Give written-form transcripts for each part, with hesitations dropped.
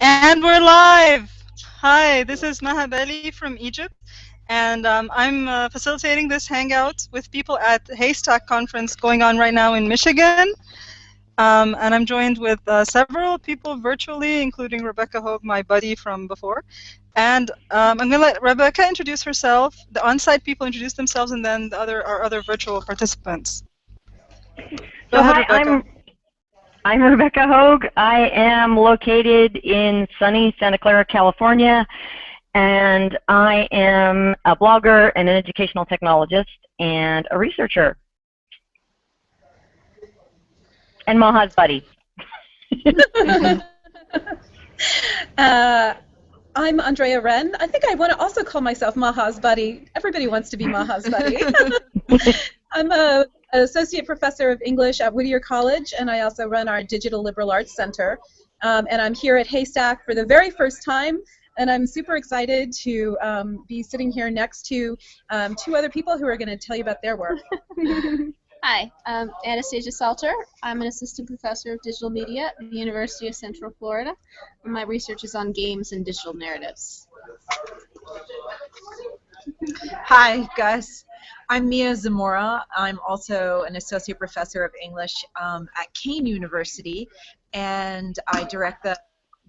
And we're live! Hi, this is Maha Bali from Egypt, and I'm facilitating this hangout with people at the Haystack conference going on right now in Michigan. And I'm joined with several people virtually, including Rebecca Hogue, my buddy from before. And I'm going to let Rebecca introduce herself, the on-site people introduce themselves, and then our other virtual participants. Go So ahead, hi, Rebecca. I'm Rebecca Hogue. I am located in sunny Santa Clara, California, and I am a blogger and an educational technologist and a researcher. And Maha's buddy. I'm Andrea Rehn. I think I want to also call myself Maha's buddy. Everybody wants to be Maha's buddy. I'm an associate professor of English at Whittier College, and I also run our Digital Liberal Arts Center. And I'm here at Haystack for the very first time, and I'm super excited to be sitting here next to two other people who are going to tell you about their work. Hi, I'm Anastasia Salter. I'm an assistant professor of digital media at the University of Central Florida, and my research is on games and digital narratives. Hi, guys. I'm Mia Zamora. I'm also an associate professor of English at Caines University, and I direct the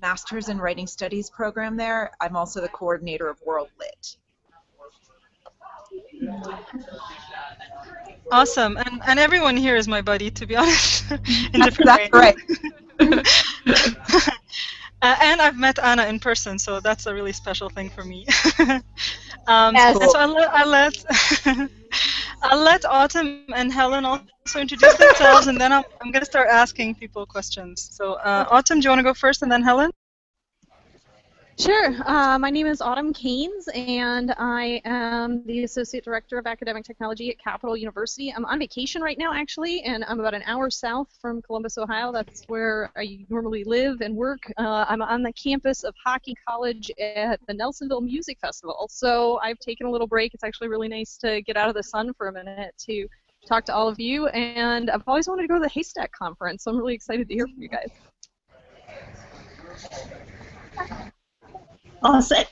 Masters in Writing Studies program there. I'm also the coordinator of World Lit. Awesome, and everyone here is my buddy, to be honest, in different That's ways. right. And I've met Anna in person, so that's a really special thing for me. Yes. So I'll let Autumn and Helen also introduce themselves, and then I'm going to start asking people questions. So Autumn, do you want to go first, and then Helen? Sure. My name is Autumm Caines, and I am the Associate Director of Academic Technology at Capital University. I'm on vacation right now, actually, and I'm about an hour south from Columbus, Ohio. That's where I normally live and work. I'm on the campus of Hockey College at the Nelsonville Music Festival. So I've taken a little break. It's actually really nice to get out of the sun for a minute to talk to all of you, and I've always wanted to go to the Haystack conference, so I'm really excited to hear from you guys.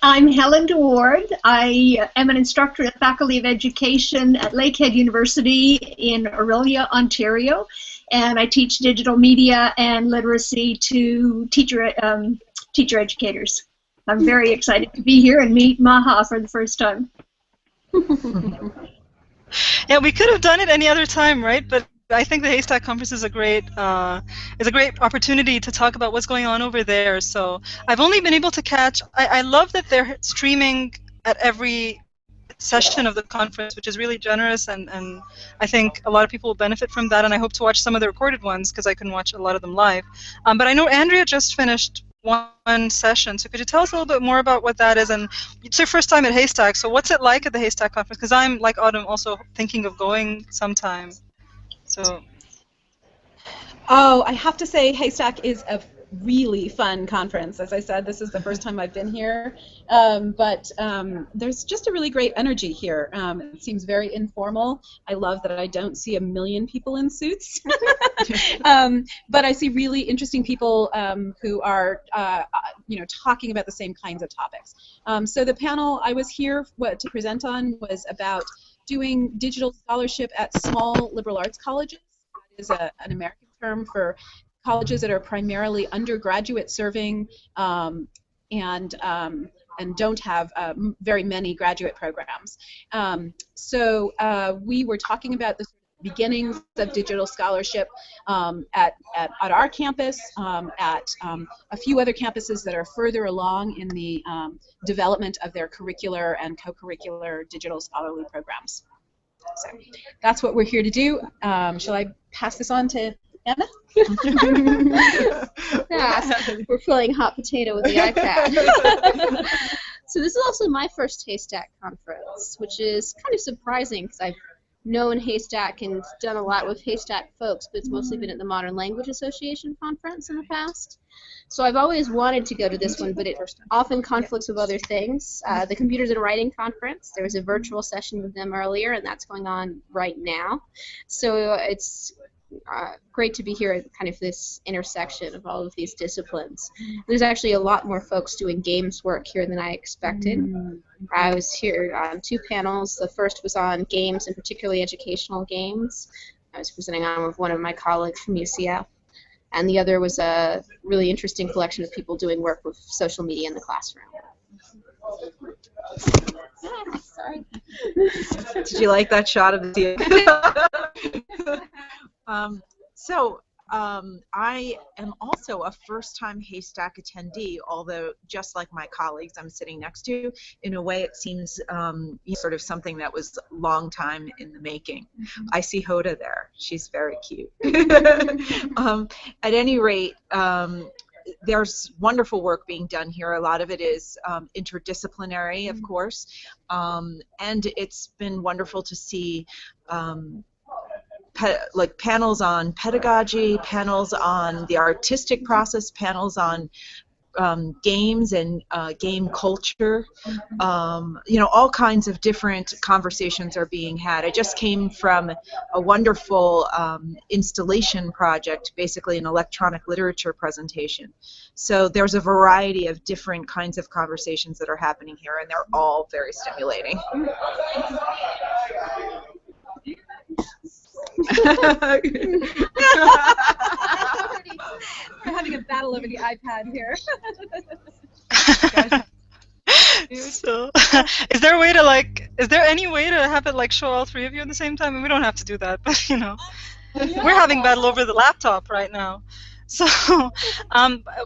I'm Helen Waard. I am an instructor at the Faculty of Education at Lakehead University in Orillia, Ontario, and I teach digital media and literacy to teacher educators. I'm very excited to be here and meet Maha for the first time. Yeah, we could have done it any other time, right? But I think the Haystack Conference is a great opportunity to talk about what's going on over there. So I've only been able to catch. I love that they're streaming at every session of the conference, which is really generous, and I think a lot of people will benefit from that. And I hope to watch some of the recorded ones because I can watch a lot of them live. But I know Andrea just finished one session, so could you tell us a little bit more about what that is? And it's your first time at Haystack, so what's it like at the Haystack Conference? Because I'm, like Autumn, also thinking of going sometime. So. Oh, I have to say Haystack is a really fun conference. As I said, this is the first time I've been here, but there's just a really great energy here. It seems very informal. I love that I don't see a million people in suits, but I see really interesting people who are, talking about the same kinds of topics. So the panel I was here to present on was about doing digital scholarship at small liberal arts colleges. That is an American term for colleges that are primarily undergraduate serving and don't have very many graduate programs. So we were talking about the beginnings of digital scholarship at our campus, at a few other campuses that are further along in the development of their curricular and co-curricular digital scholarly programs. So that's what we're here to do. Shall I pass this on to Anna? Yes, we're filling hot potato with the iPad. So this is also my first Haystack conference, which is kind of surprising because I've known Haystack and done a lot with Haystack folks, but it's mostly been at the Modern Language Association conference in the past. So I've always wanted to go to this one, but it often conflicts with other things. The Computers and Writing Conference, there was a virtual session with them earlier, and that's going on right now. So it's great to be here at kind of this intersection of all of these disciplines. There's actually a lot more folks doing games work here than I expected. I was here on 2 panels. The first was on games, and particularly educational games. I was presenting on with one of my colleagues from UCF. And the other was a really interesting collection of people doing work with social media in the classroom. Sorry. Did you like that shot of the I am also a first-time Haystack attendee, although just like my colleagues I'm sitting next to, in a way it seems sort of something that was a long time in the making. I see Hoda there. She's very cute. At any rate, there's wonderful work being done here. A lot of it is interdisciplinary, of course, and it's been wonderful to see like panels on pedagogy, panels on the artistic process, panels on games and game culture. All kinds of different conversations are being had. I just came from a wonderful installation project, basically an electronic literature presentation. So there's a variety of different kinds of conversations that are happening here, and they're all very stimulating. We're having a battle over the iPad here. So, is there any way to have it show all 3 of you at the same time? And we don't have to do that, but we're having battle over the laptop right now. So,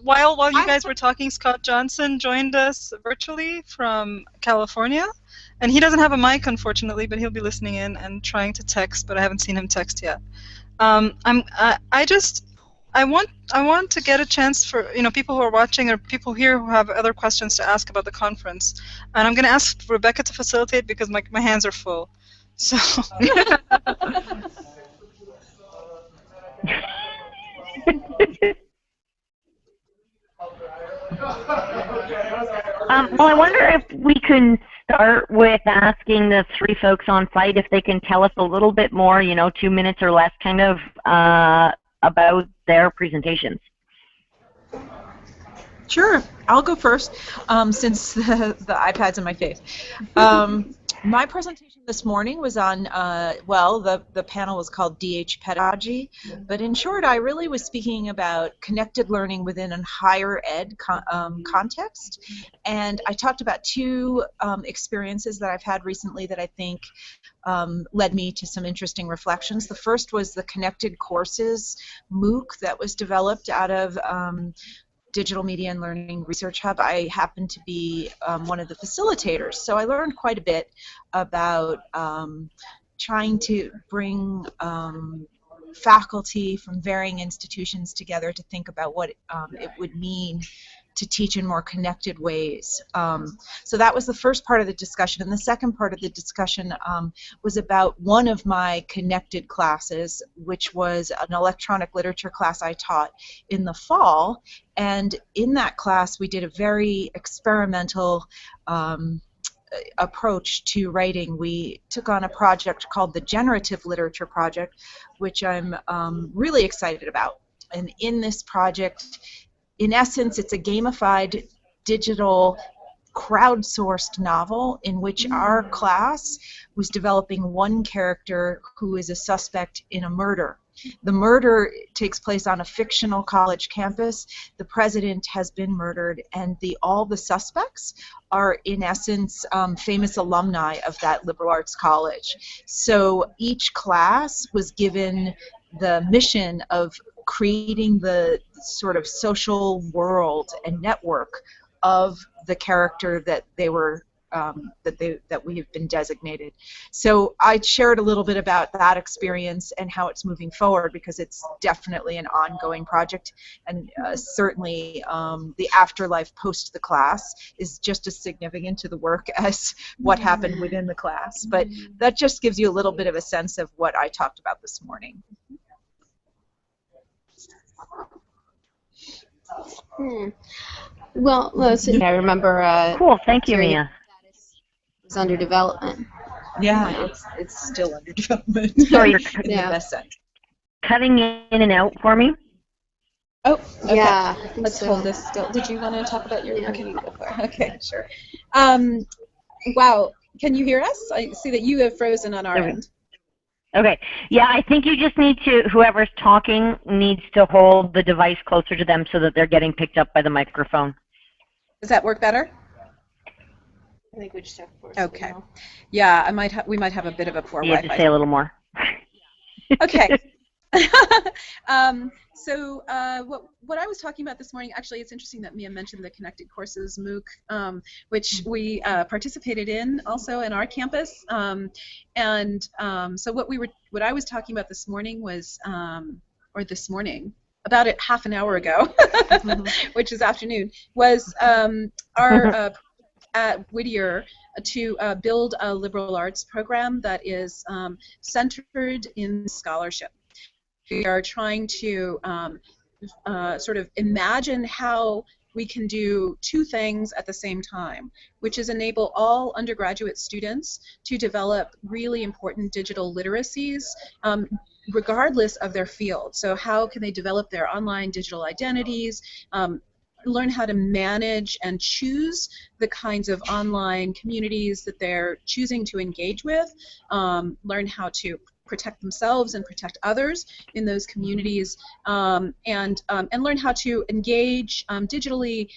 while you guys were talking, Scott Johnson joined us virtually from California. And he doesn't have a mic, unfortunately, but he'll be listening in and trying to text, but I haven't seen him text yet. I want to get a chance for people who are watching or people here who have other questions to ask about the conference, and I'm going to ask Rebecca to facilitate because my hands are full. So. Well, I wonder if we can start with asking the 3 folks on site if they can tell us a little bit more, 2 minutes or less, kind of about their presentations. Sure, I'll go first, since the iPad's in my face. My presentation this morning was on, the panel was called DH Pedagogy, but in short, I really was speaking about connected learning within a higher ed context, and I talked about 2 experiences that I've had recently that I think led me to some interesting reflections. The first was the Connected Courses MOOC that was developed out of Digital Media and Learning Research Hub. I happen to be one of the facilitators, so I learned quite a bit about trying to bring faculty from varying institutions together to think about what it would mean to teach in more connected ways. So that was the first part of the discussion, and the second part of the discussion was about one of my connected classes, which was an electronic literature class I taught in the fall, and in that class we did a very experimental approach to writing. We took on a project called the Generative Literature Project, which I'm really excited about. And in this project, in essence, it's a gamified digital crowdsourced novel in which our class was developing one character who is a suspect in a murder. The murder takes place on a fictional college campus. The president has been murdered, and all the suspects are, in essence, famous alumni of that liberal arts college. So each class was given the mission of creating the sort of social world and network of the character that they were that we have been designated. So I shared a little bit about that experience and how it's moving forward, because it's definitely an ongoing project, and certainly the afterlife post the class is just as significant to the work as what happened within the class. But that just gives you a little bit of a sense of what I talked about this morning. Well, let's see. I remember. Cool. Thank you, Mia. It was under development. Yeah, it's still under development. Sorry, in the best sense. cutting in and out for me. Oh, okay. Yeah. Let's so. hold this still. Did you want to talk about your? Yeah. Okay, you go for it. Okay, sure. Wow. Can you hear us? I see that you have frozen on our end. Okay. Yeah, I think you just need to, whoever's talking needs to hold the device closer to them so that they're getting picked up by the microphone. Does that work better? I think we just have to. Okay. Yeah, we might have a bit of a poor You have Wi-Fi. to say a little more. Okay. So what I was talking about this morning, actually, it's interesting that Mia mentioned the Connected Courses MOOC, which we participated in also in our campus. So what I was talking about this morning was, about half an hour ago, which is afternoon, was our at Whittier to build a liberal arts program that is centered in scholarship. We are trying to sort of imagine how we can do two things at the same time, which is enable all undergraduate students to develop really important digital literacies regardless of their field. So how can they develop their online digital identities, learn how to manage and choose the kinds of online communities that they're choosing to engage with, learn how to protect themselves and protect others in those communities, and learn how to engage digitally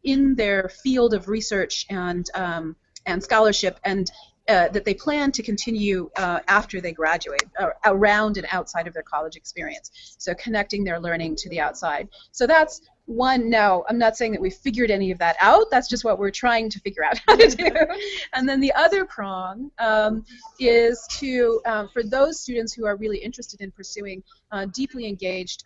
in their field of research and scholarship, and that they plan to continue after they graduate, around and outside of their college experience. So connecting their learning to the outside. So that's one. No, I'm not saying that we figured any of that out. That's just what we're trying to figure out how to do. And then the other prong is to, for those students who are really interested in pursuing deeply engaged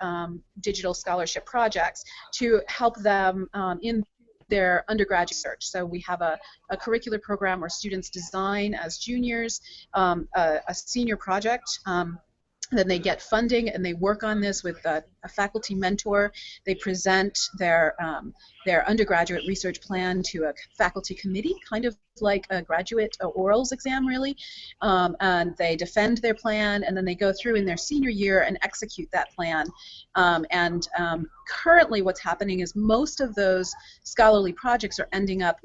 digital scholarship projects, to help them in their undergraduate research. So we have a curricular program where students design as juniors a senior project. Then they get funding and they work on this with a faculty mentor. They present their undergraduate research plan to a faculty committee, kind of like a graduate orals exam, really. And they defend their plan, and then they go through in their senior year and execute that plan. Currently what's happening is most of those scholarly projects are ending up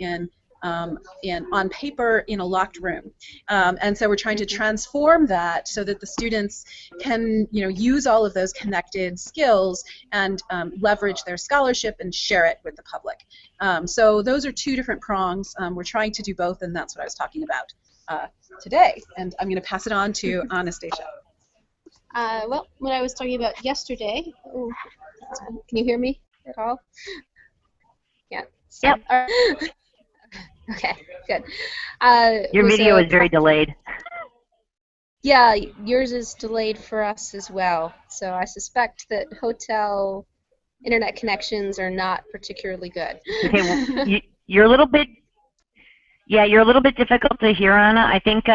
on paper in a locked room, and so we're trying to transform that so that the students can, use all of those connected skills and leverage their scholarship and share it with the public. So those are two different prongs. We're trying to do both, and that's what I was talking about today. And I'm going to pass it on to Anastasia. Well, what I was talking about yesterday. Ooh, can you hear me at all? Yeah. So, Yep. Okay, good. Your video is very delayed. Yeah, yours is delayed for us as well. So I suspect that hotel internet connections are not particularly good. Okay, well, you're a little bit, you're a little bit difficult to hear, Anna. I think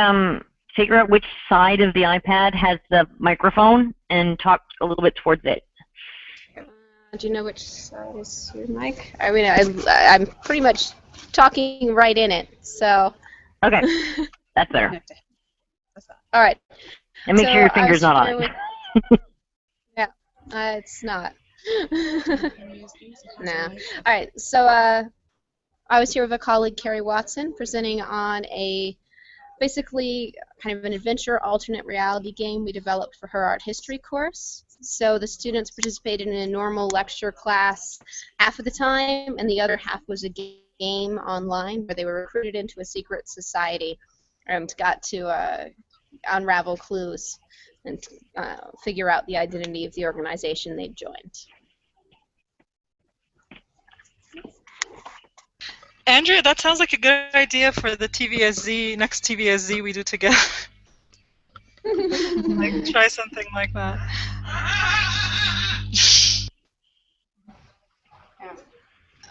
figure out which side of the iPad has the microphone and talk a little bit towards it. Do you know which side is your mic? I mean, I'm pretty much talking right in it, so. Okay, that's better. All right. And make sure your finger's not on it. Yeah, it's not. No. All right, so I was here with a colleague, Carrie Watson, presenting on basically kind of an adventure alternate reality game we developed for her art history course. So the students participated in a normal lecture class half of the time, and the other half was a game online where they were recruited into a secret society and got to unravel clues and figure out the identity of the organization they've joined. Andrea, that sounds like a good idea for the TVSZ, next TVSZ we do together. Like, try something like that.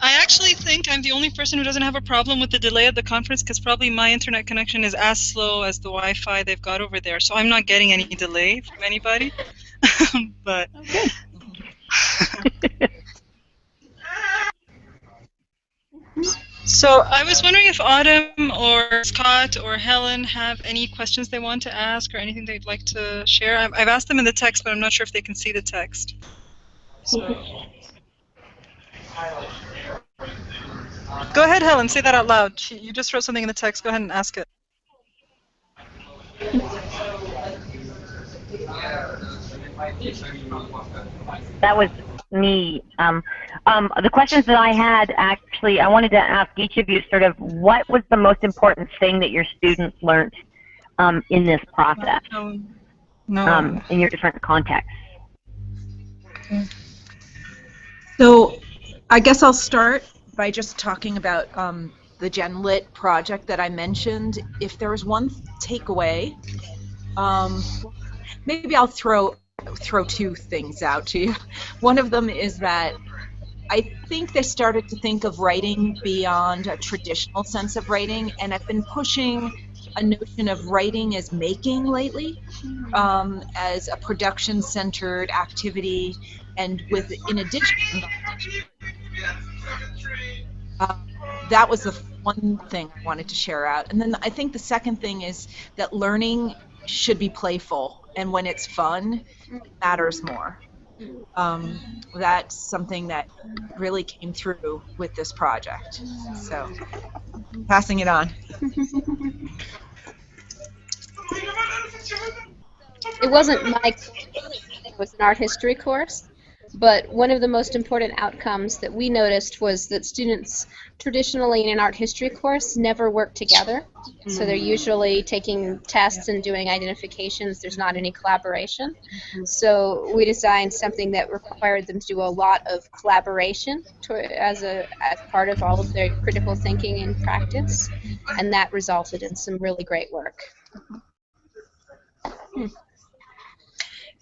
I actually think I'm the only person who doesn't have a problem with the delay of the conference, because probably my internet connection is as slow as the Wi-Fi they've got over there, so I'm not getting any delay from anybody. But okay. So I was wondering if Autumn or Scott or Helen have any questions they want to ask or anything they'd like to share. I've asked them in the text, but I'm not sure if they can see the text. So. Go ahead, Helen. Say that out loud. You just wrote something in the text. Go ahead and ask it. That was me. The questions that I had, actually, I wanted to ask each of you sort of what was the most important thing that your students learned in this process, in your different contexts. Okay. So I guess I'll start by just talking about the GenLit project that I mentioned. If there was one takeaway, maybe I'll throw two things out to you. One of them is that I think they started to think of writing beyond a traditional sense of writing, and I've been pushing a notion of writing as making lately, as a production-centered activity, and in addition, that was the one thing I wanted to share out. And then I think the second thing is that learning should be playful, and when it's fun, it matters more. That's something that really came through with this project. So, passing it on. It wasn't my course, it was an art history course, but one of the most important outcomes that we noticed was that students traditionally in an art history course never work together. So they're usually taking tests and doing identifications. There's not any collaboration. So we designed something that required them to do a lot of collaboration as part of all of their critical thinking and practice, and that resulted in some really great work.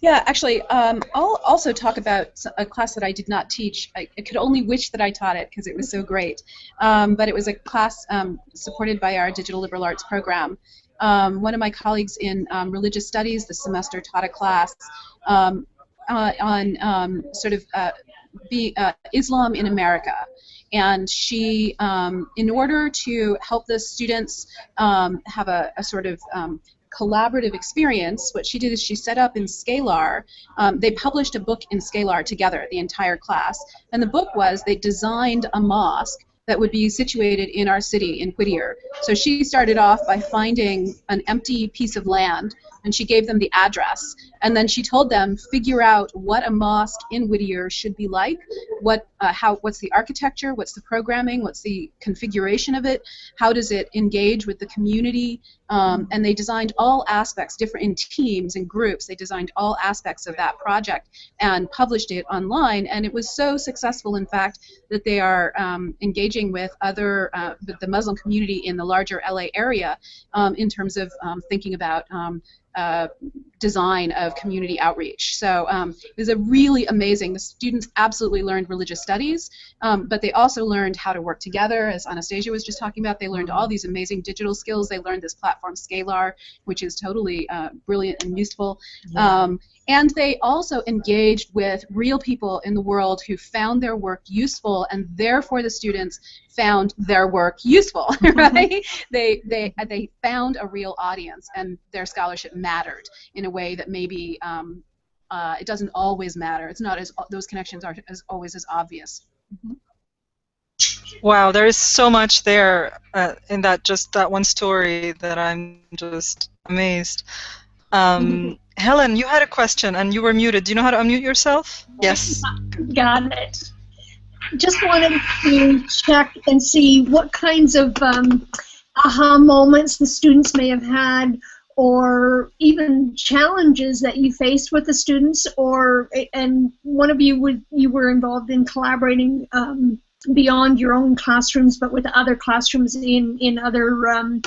Yeah, actually, I'll also talk about a class that I did not teach. I could only wish that I taught it because it was so great. But it was a class supported by our Digital Liberal Arts program. One of my colleagues in religious studies this semester taught a class on sort of Islam in America. And she, in order to help the students have a sort of collaborative experience, what she did is she set up in Scalar, they published a book in Scalar together, the entire class, and the book was they designed a mosque that would be situated in our city in Whittier. So she started off by finding an empty piece of land, and she gave them the address, and then she told them figure out what a mosque in Whittier should be like, what's the architecture, what's the programming, what's the configuration of it, how does it engage with the community, and they designed all aspects, different in teams and groups, they designed all aspects of that project and published it online, and it was so successful, in fact, that they are engaging with the Muslim community in the larger LA area in terms of thinking about design of community outreach. So it was a really amazing, the students absolutely learned religious studies, but they also learned how to work together, as Anastasia was just talking about. They learned all these amazing digital skills. They learned this platform Scalar, which is totally brilliant and useful. Yeah. And they also engaged with real people in the world who found their work useful, and therefore the students found their work useful, right? They found a real audience, and their scholarship mattered in a way that maybe it doesn't always matter. It's not those connections aren't always as obvious. Wow, there is so much there in that one story that I'm just amazed. Helen, you had a question and you were muted. Do you know how to unmute yourself? Yes. Got it. Just wanted to check and see what kinds of aha moments the students may have had, or even challenges that you faced with the students, and one of you were involved in collaborating beyond your own classrooms, but with other classrooms in other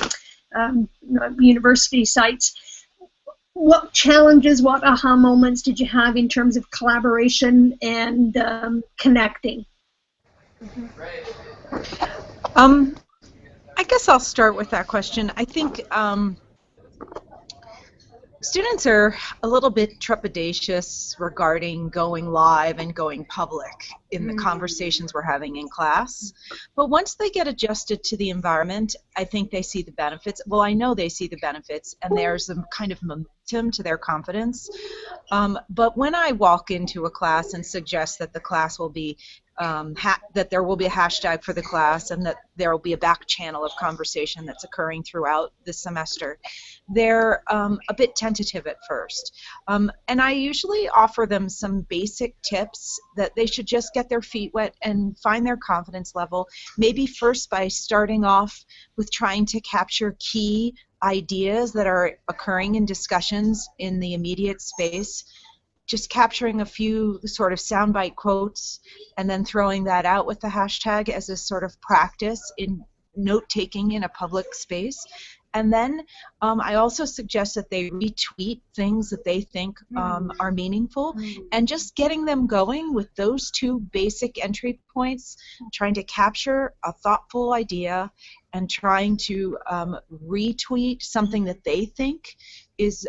university sites. What challenges, what aha moments did you have in terms of collaboration and connecting? I guess I'll start with that question. I think Students are a little bit trepidatious regarding going live and going public in the conversations we're having in class. But once they get adjusted to the environment, I think they see the benefits. Well, I know they see the benefits, and there's a kind of momentum to their confidence. But when I walk into a class and suggest that the class will be that there will be a hashtag for the class and that there will be a back channel of conversation that's occurring throughout the semester, they're a bit tentative at first. And I usually offer them some basic tips that they should just get their feet wet and find their confidence level, maybe first by starting off with trying to capture key ideas that are occurring in discussions in the immediate space, just capturing a few sort of soundbite quotes and then throwing that out with the hashtag as a sort of practice in note-taking in a public space. And then I also suggest that they retweet things that they think are meaningful, and just getting them going with those two basic entry points, trying to capture a thoughtful idea and trying to retweet something that they think is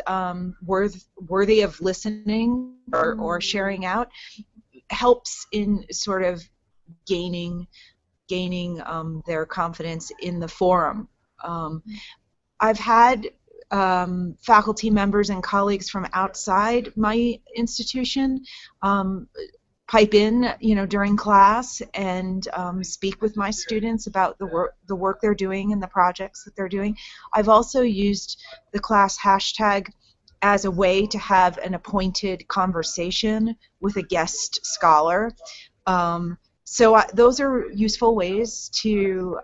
worthy of listening or sharing out, helps in sort of gaining their confidence in the forum. I've had faculty members and colleagues from outside my institution pipe in, during class and speak with my students about the work they're doing and the projects that they're doing. I've also used the class hashtag as a way to have an appointed conversation with a guest scholar. So those are useful ways to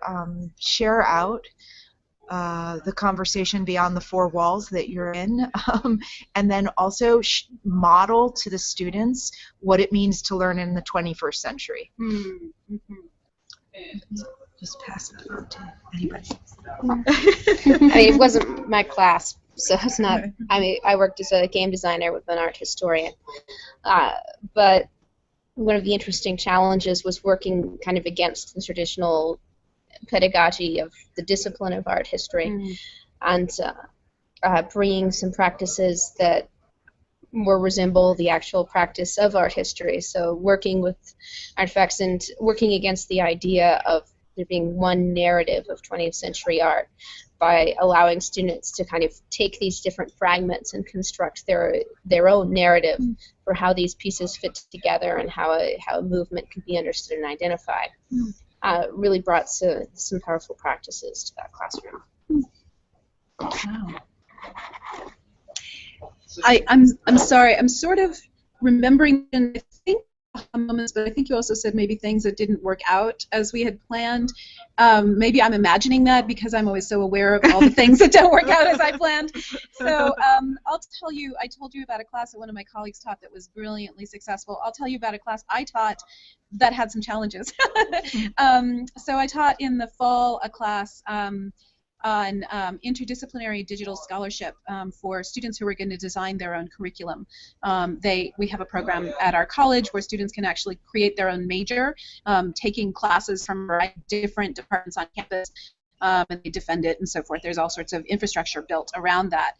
share out the conversation beyond the four walls that you're in, and then also model to the students what it means to learn in the 21st century. Just pass that on to anybody. I mean, it wasn't my class, so it's not. I mean, I worked as a game designer with an art historian, but one of the interesting challenges was working kind of against the traditional pedagogy of the discipline of art history, and bringing some practices that more resemble the actual practice of art history. So working with artifacts and working against the idea of there being one narrative of 20th century art by allowing students to kind of take these different fragments and construct their own narrative for how these pieces fit together and how a movement can be understood and identified. Really brought some powerful practices to that classroom. Wow. I'm sorry. I'm sort of remembering, I think, moments, but I think you also said maybe things that didn't work out as we had planned. Maybe I'm imagining that because I'm always so aware of all the things that don't work out as I planned. So I'll tell you, I told you about a class that one of my colleagues taught that was brilliantly successful. I'll tell you about a class I taught that had some challenges. So I taught in the fall a class on interdisciplinary digital scholarship for students who are going to design their own curriculum. We have a program at our college where students can actually create their own major, taking classes from different departments on campus, and they defend it and so forth. There's all sorts of infrastructure built around that.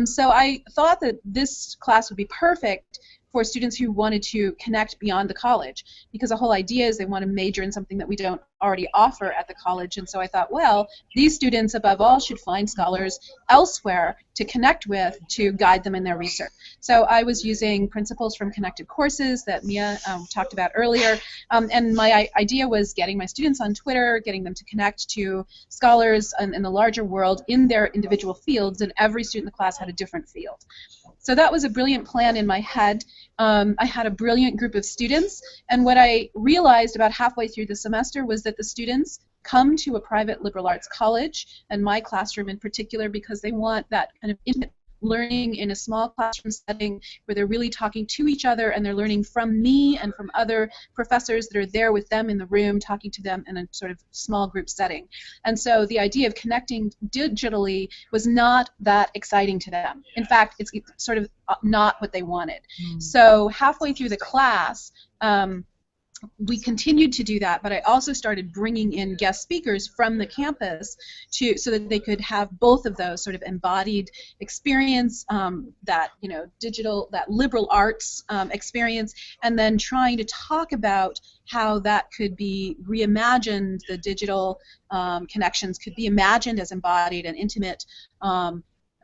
So I thought that this class would be perfect for students who wanted to connect beyond the college, because the whole idea is they want to major in something that we don't already offer at the college. And so I thought, well, these students above all should find scholars elsewhere to connect with to guide them in their research. So I was using principles from connected courses that Mia talked about earlier, and my idea was getting my students on Twitter, getting them to connect to scholars in the larger world in their individual fields, and every student in the class had a different field. So that was a brilliant plan in my head. I had a brilliant group of students, and what I realized about halfway through the semester was that the students come to a private liberal arts college, and my classroom in particular, because they want that kind of intimate learning in a small classroom setting where they're really talking to each other and they're learning from me and from other professors that are there with them in the room, talking to them in a sort of small group setting. And so the idea of connecting digitally was not that exciting to them. In fact, it's sort of not what they wanted. So halfway through the class, we continued to do that, but I also started bringing in guest speakers from the campus so that they could have both of those sort of embodied experience, that digital, that liberal arts experience, and then trying to talk about how that could be reimagined. The digital connections could be imagined as embodied and intimate.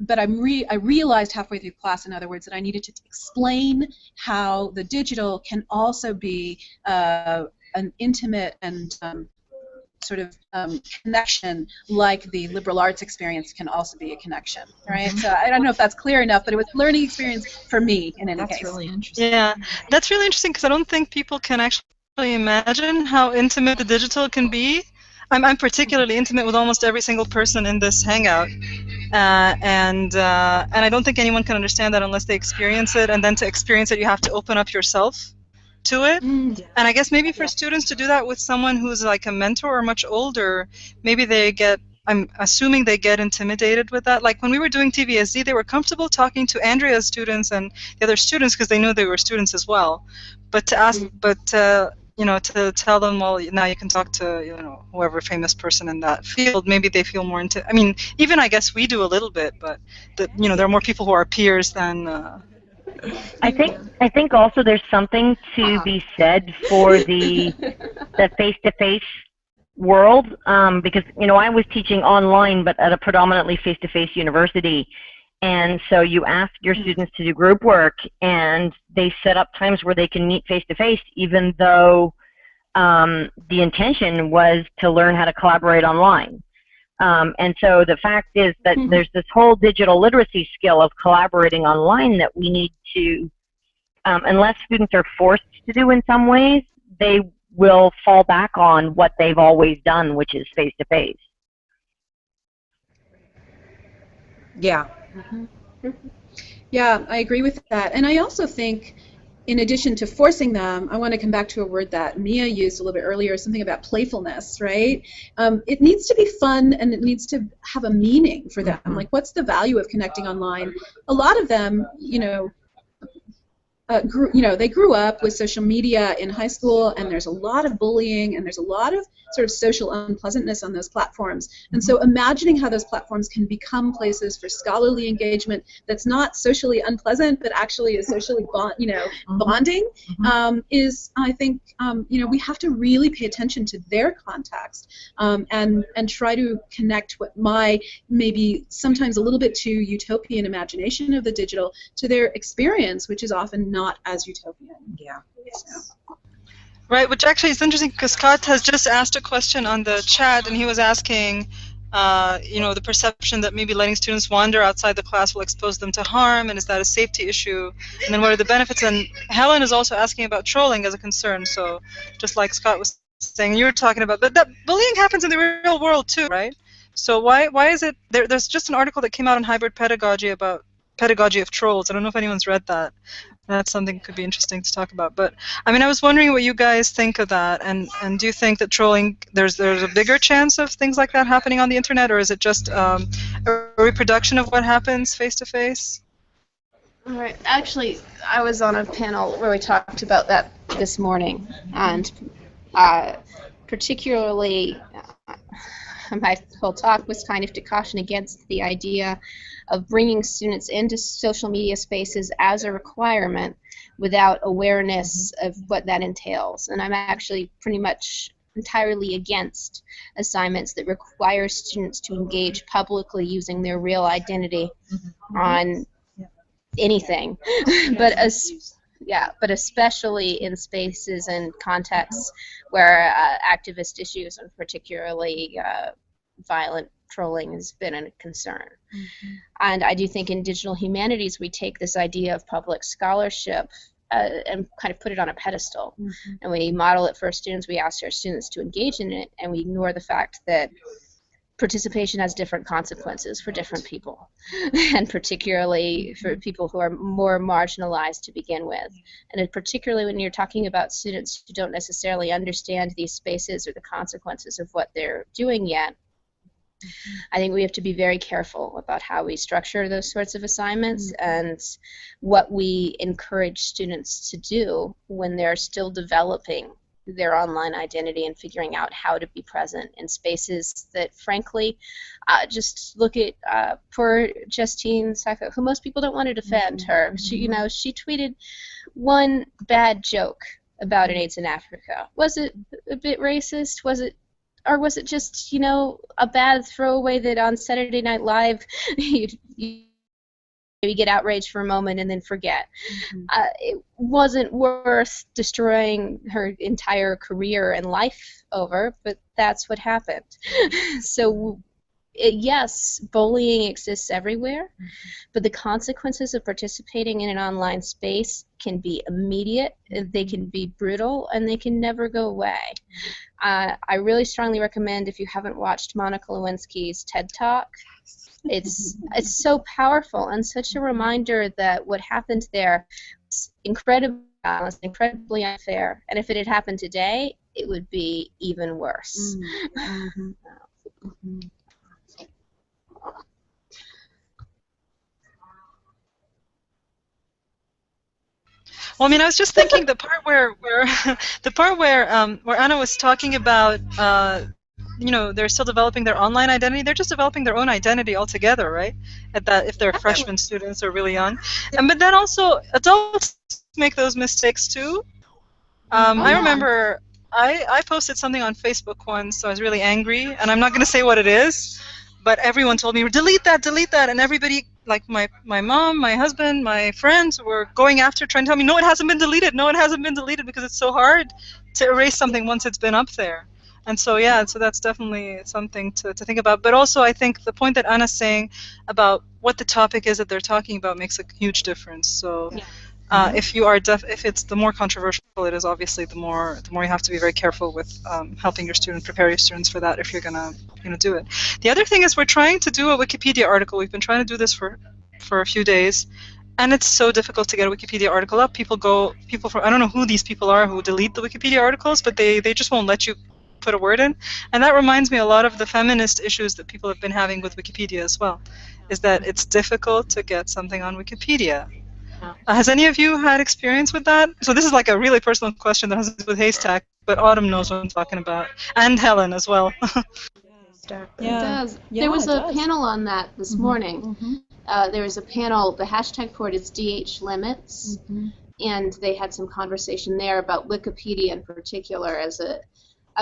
But I realized halfway through class, in other words, that I needed to explain how the digital can also be an intimate and sort of connection, like the liberal arts experience can also be a connection, right? So I don't know if that's clear enough, but it was a learning experience for me in any case. That's really interesting. Yeah, that's really interesting because I don't think people can actually imagine how intimate the digital can be. I'm particularly intimate with almost every single person in this hangout. And I don't think anyone can understand that unless they experience it, and then to experience it you have to open up yourself to it. And I guess maybe for students to do that with someone who's like a mentor or much older, maybe I'm assuming they get intimidated with that. Like when we were doing TVSD, they were comfortable talking to Andrea's students and the other students because they knew they were students as well. But to ask, to tell them, well, now you can talk to, whoever famous person in that field, maybe they feel more into. I mean, even I guess we do a little bit, but there are more people who are peers than. I think also there's something to be said for the face-to-face world, because I was teaching online, but at a predominantly face-to-face university. And so you ask your students to do group work, and they set up times where they can meet face-to-face, even though the intention was to learn how to collaborate online. And so the fact is that there's this whole digital literacy skill of collaborating online that we need to, unless students are forced to do in some ways, they will fall back on what they've always done, which is face-to-face. Yeah. Yeah, I agree with that. And I also think, in addition to forcing them, I want to come back to a word that Mia used a little bit earlier, something about playfulness, right? It needs to be fun, and it needs to have a meaning for them. Like, what's the value of connecting online? A lot of them, they grew up with social media in high school, and there's a lot of bullying, and there's a lot of sort of social unpleasantness on those platforms. And so imagining how those platforms can become places for scholarly engagement that's not socially unpleasant, but actually is socially bonding, is, I think, we have to really pay attention to their context, and try to connect what my maybe sometimes a little bit too utopian imagination of the digital to their experience, which is often not as utopian. Yeah. Right, which actually is interesting because Scott has just asked a question on the chat, and he was asking, the perception that maybe letting students wander outside the class will expose them to harm, and is that a safety issue? And then what are the benefits? And Helen is also asking about trolling as a concern. So just like Scott was saying, you were talking about, but that bullying happens in the real world too, right? So why is it there's just an article that came out on hybrid pedagogy about pedagogy of trolls. I don't know if anyone's read that. That's something that could be interesting to talk about. But I mean, I was wondering what you guys think of that, and do you think that trolling, there's a bigger chance of things like that happening on the internet, or is it just a reproduction of what happens face to face? All right. Actually, I was on a panel where we talked about that this morning, and particularly my whole talk was kind of to caution against the idea of bringing students into social media spaces as a requirement without awareness of what that entails. And I'm actually pretty much entirely against assignments that require students to engage publicly using their real identity on anything, but especially in spaces and contexts where activist issues and particularly violent trolling has been a concern. And I do think in digital humanities we take this idea of public scholarship and kind of put it on a pedestal, and we model it for our students. We ask our students to engage in it, and we ignore the fact that participation has different consequences for different people, and particularly for people who are more marginalized to begin with. And particularly when you're talking about students who don't necessarily understand these spaces or the consequences of what they're doing yet, I think we have to be very careful about how we structure those sorts of assignments and what we encourage students to do when they're still developing their online identity and figuring out how to be present in spaces that, frankly, just look at poor Justine Sacco, who most people don't want to defend her. She tweeted one bad joke about AIDS in Africa. Was it a bit racist? Was it just, a bad throwaway that on Saturday Night Live you maybe get outraged for a moment and then forget? It wasn't worth destroying her entire career and life over, but that's what happened. So yes, bullying exists everywhere, but the consequences of participating in an online space can be immediate, they can be brutal, and they can never go away. I really strongly recommend, if you haven't watched Monica Lewinsky's TED Talk, it's so powerful and such a reminder that what happened there is incredibly unfair, and if it had happened today, it would be even worse. Well, I mean, I was just thinking the part where Anna was talking about, they're still developing their online identity. They're just developing their own identity altogether, right? If they're freshman students or really young, but then also adults make those mistakes too. I remember I posted something on Facebook once, so I was really angry, and I'm not going to say what it is, but everyone told me, delete that, and everybody, like my mom, my husband, my friends, were going after, trying to tell me, no, it hasn't been deleted, because it's so hard to erase something once it's been up there. And so, yeah, so that's definitely something to think about. But also, I think the point that Anna's saying about what the topic is that they're talking about makes a huge difference. So if it's the more controversial it is, obviously the more you have to be very careful with helping your student, prepare your students for that if you're gonna do it. The other thing is we're trying to do a Wikipedia article. We've been trying to do this for a few days, and it's so difficult to get a Wikipedia article up. People from, I don't know who these people are who delete the Wikipedia articles, but they just won't let you put a word in. And that reminds me a lot of the feminist issues that people have been having with Wikipedia as well, is that it's difficult to get something on Wikipedia. Has any of you had experience with that? So this is like a really personal question that has to do with Haystack, but Autumn knows what I'm talking about, and Helen as well. It does. There was a panel on that this morning. There was a panel, the hashtag for it is DH Limits, and they had some conversation there about Wikipedia in particular as a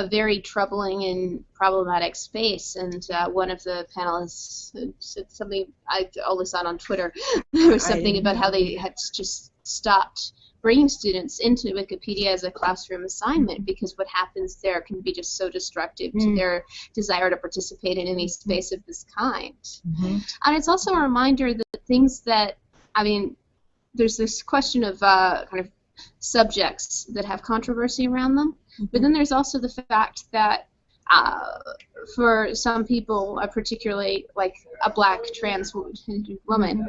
very troubling and problematic space, and one of the panelists said something, I only saw it on Twitter, there was something about how they had just stopped bringing students into Wikipedia as a classroom assignment because what happens there can be just so destructive to their desire to participate in any space of this kind. And it's also a reminder that things that, I mean, there's this question of kind of subjects that have controversy around them, but then there's also the fact that for some people, particularly like a black trans woman,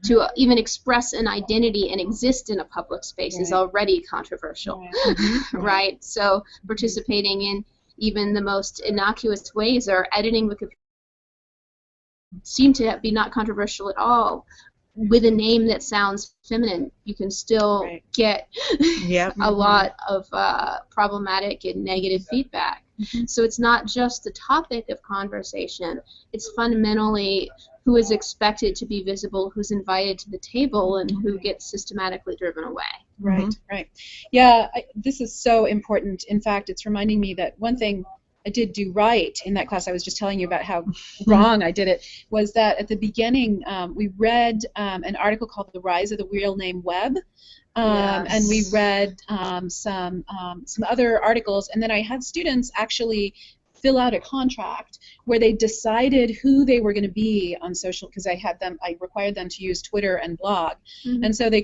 to even express an identity and exist in a public space is already controversial, right? So participating in even the most innocuous ways or editing Wikipedia seem to be not controversial at all. With a name that sounds feminine, you can still get a lot of problematic and negative feedback. So it's not just the topic of conversation, it's fundamentally who is expected to be visible, who's invited to the table, and who gets systematically driven away. Right. Yeah, this is so important. In fact, it's reminding me that one thing I did do right in that class I was just telling you about how wrong I did it, was that at the beginning we read an article called The Rise of the Real Name Web, and we read some other articles, and then I had students actually fill out a contract where they decided who they were going to be on social, because I required them to use Twitter and blog, and so they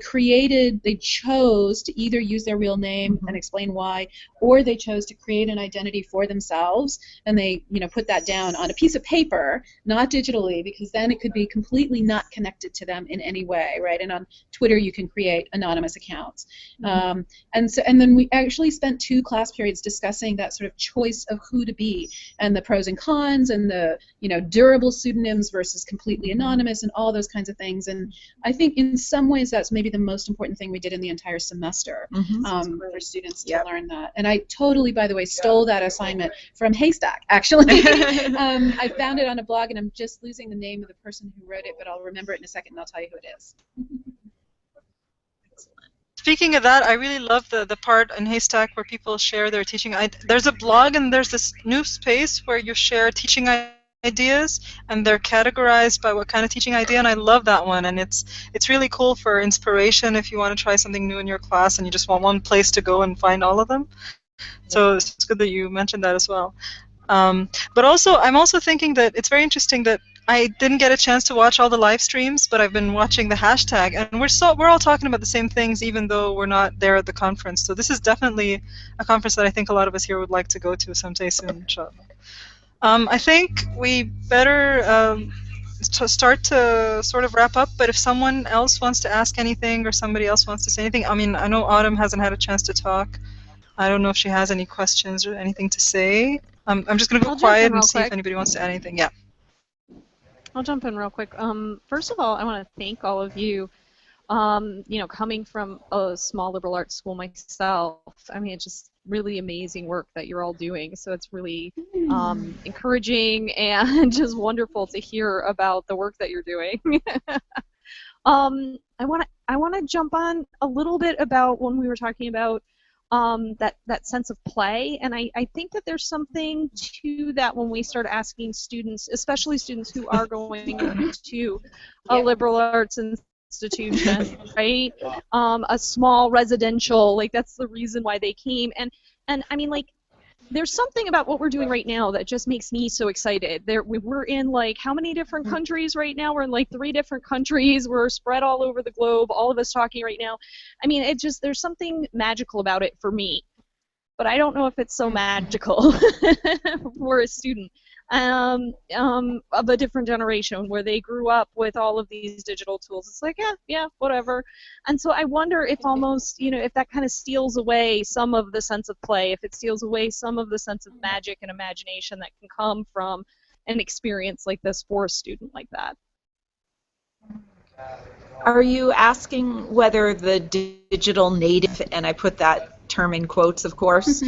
chose to either use their real name and explain why, or they chose to create an identity for themselves, and they put that down on a piece of paper, not digitally, because then it could be completely not connected to them in any way, right? And on Twitter you can create anonymous accounts, and then we actually spent 2 class periods discussing that sort of choice of who to be community, and the pros and cons, and the durable pseudonyms versus completely anonymous, and all those kinds of things. And I think in some ways that's maybe the most important thing we did in the entire semester, for students to learn that. And I totally, by the way, stole that assignment from Haystack, actually. I found it on a blog, and I'm just losing the name of the person who wrote it, but I'll remember it in a second, and I'll tell you who it is. Speaking of that, I really love the part in Haystack where people share their teaching. There's a blog and there's this new space where you share teaching ideas, and they're categorized by what kind of teaching idea, and I love that one. And it's really cool for inspiration if you want to try something new in your class and you just want one place to go and find all of them. So it's good that you mentioned that as well. But also, I'm also thinking that it's very interesting that I didn't get a chance to watch all the live streams, but I've been watching the hashtag, and we're all talking about the same things, even though we're not there at the conference. So this is definitely a conference that I think a lot of us here would like to go to someday soon. I think we better start to sort of wrap up, but if someone else wants to ask anything or somebody else wants to say anything, I mean, I know Autumn hasn't had a chance to talk. I don't know if she has any questions or anything to say. I'm just going to go quiet and see if anybody wants to add anything. Yeah. I'll jump in real quick. First of all, I want to thank all of you. Coming from a small liberal arts school myself, I mean, it's just really amazing work that you're all doing. So it's really encouraging and just wonderful to hear about the work that you're doing. I want to jump on a little bit about when we were talking about that sense of play, and I think that there's something to that when we start asking students, especially students who are going to a liberal arts institution, right? A small residential, like that's the reason why they came, and I mean, like, there's something about what we're doing right now that just makes me so excited. We're in, like, how many different countries right now? We're in, like, 3 different countries. We're spread all over the globe, all of us talking right now. I mean, there's something magical about it for me. But I don't know if it's so magical for a student of a different generation where they grew up with all of these digital tools. It's like, yeah, whatever. And so I wonder if almost, if that kind of steals away some of the sense of play, if it steals away some of the sense of magic and imagination that can come from an experience like this for a student like that. Are you asking whether the digital native, and I put that term in quotes, of course,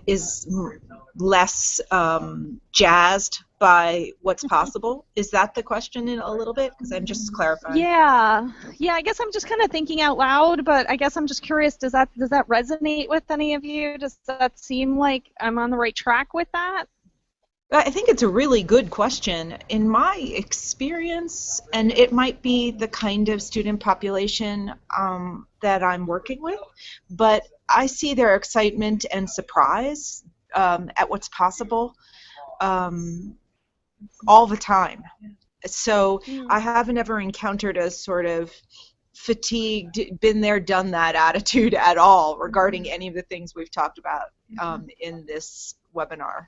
is less jazzed by what's possible? Is that the question in a little bit? Because I'm just clarifying. Yeah, I guess I'm just kind of thinking out loud, but I guess I'm just curious, does that resonate with any of you? Does that seem like I'm on the right track with that? I think it's a really good question. In my experience, and it might be the kind of student population that I'm working with, but I see their excitement and surprise at what's possible all the time. So I haven't ever encountered a sort of fatigued, been there, done that attitude at all regarding any of the things we've talked about in this webinar.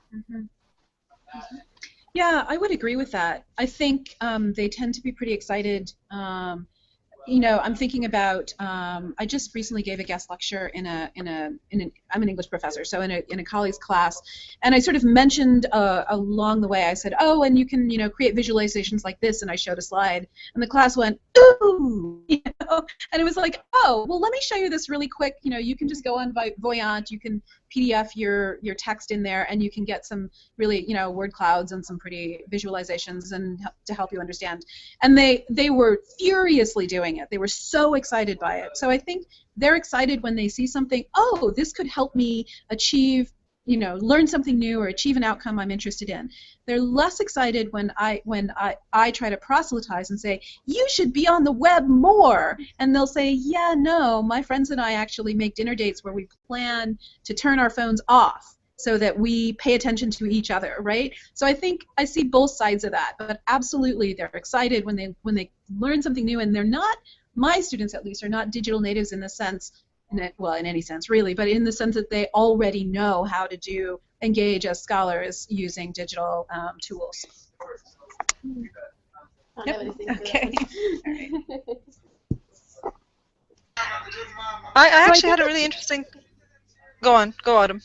Yeah, I would agree with that. I think they tend to be pretty excited. I'm thinking about. I just recently gave a guest lecture I'm an English professor, so in a colleague's class, and I sort of mentioned along the way. I said, "Oh, and you can create visualizations like this," and I showed a slide, and the class went, "Ooh," and it was like, "Oh, well, let me show you this really quick. You can just go on Voyant, you can PDF your text in there, and you can get some really word clouds and some pretty visualizations and to help you understand." And they were furiously doing it. They were so excited by it. So I think they're excited when they see something. Oh, this could help me achieve, learn something new or achieve an outcome I'm interested in. They're less excited when I try to proselytize and say, you should be on the web more. And they'll say, yeah, no, my friends and I actually make dinner dates where we plan to turn our phones off so that we pay attention to each other, right? So I think I see both sides of that, but absolutely they're excited when they learn something new, and they're not, my students at least, are not digital natives in the sense, in any sense really, but in the sense that they already know how to engage as scholars using digital tools. Yep. Okay. I actually had a really interesting. Go on, go Autumn.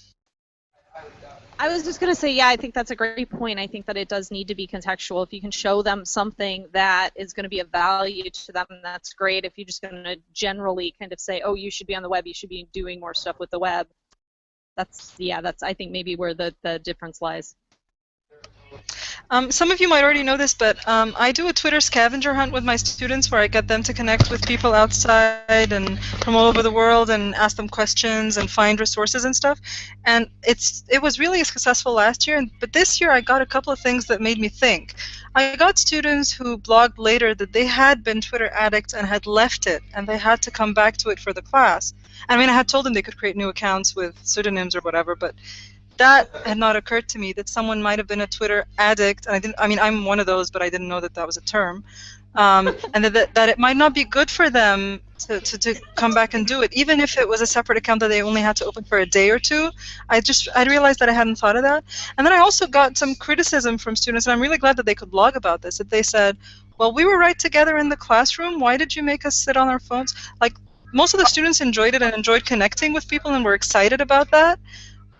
I was just going to say, yeah, I think that's a great point. I think that it does need to be contextual. If you can show them something that is going to be of value to them, that's great. If you're just going to generally kind of say, oh, you should be on the web, you should be doing more stuff with the web, that's I think maybe where the difference lies. Some of you might already know this, but I do a Twitter scavenger hunt with my students where I get them to connect with people outside and from all over the world and ask them questions and find resources and stuff. And it was really successful last year, but this year I got a couple of things that made me think. I got students who blogged later that they had been Twitter addicts and had left it, and they had to come back to it for the class. I mean, I had told them they could create new accounts with pseudonyms or whatever, but that had not occurred to me, that someone might have been a Twitter addict, and I mean, I'm one of those, but I didn't know that that was a term, and that it might not be good for them to come back and do it, even if it was a separate account that they only had to open for a day or two. I realized that I hadn't thought of that. And then I also got some criticism from students, and I'm really glad that they could blog about this, that they said, well, we were right together in the classroom, why did you make us sit on our phones? Like, most of the students enjoyed it and enjoyed connecting with people and were excited about that.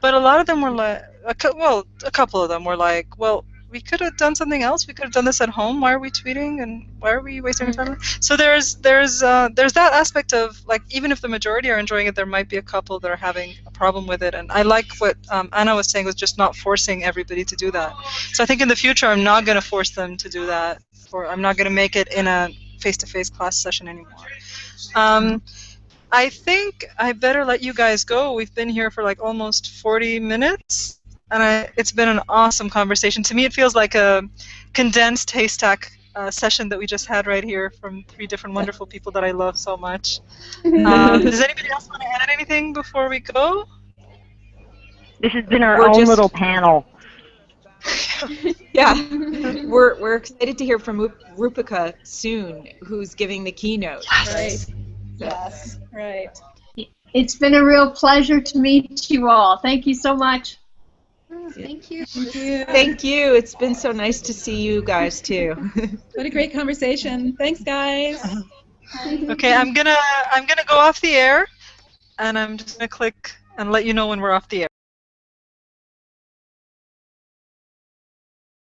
But a lot of them were like, a couple of them were like, well, we could have done something else. We could have done this at home. Why are we tweeting and why are we wasting our time? So there's that aspect of, like, even if the majority are enjoying it, there might be a couple that are having a problem with it. And I like what Anna was saying, was just not forcing everybody to do that. So I think in the future I'm not going to force them to do that, or I'm not going to make it in a face-to-face class session anymore. I think I better let you guys go. We've been here for like almost 40 minutes, and it's been an awesome conversation. To me, it feels like a condensed haystack session that we just had right here from 3 different wonderful people that I love so much. Does anybody else want to add anything before we go? This has been our own little panel. Yeah, we're excited to hear from Rupika soon, who's giving the keynote. Right. Yes, right. It's been a real pleasure to meet you all. Thank you so much. Oh, thank you. Thank you. It's been so nice to see you guys too. What a great conversation. Thanks, guys. Okay, I'm gonna go off the air, and I'm just gonna click and let you know when we're off the air.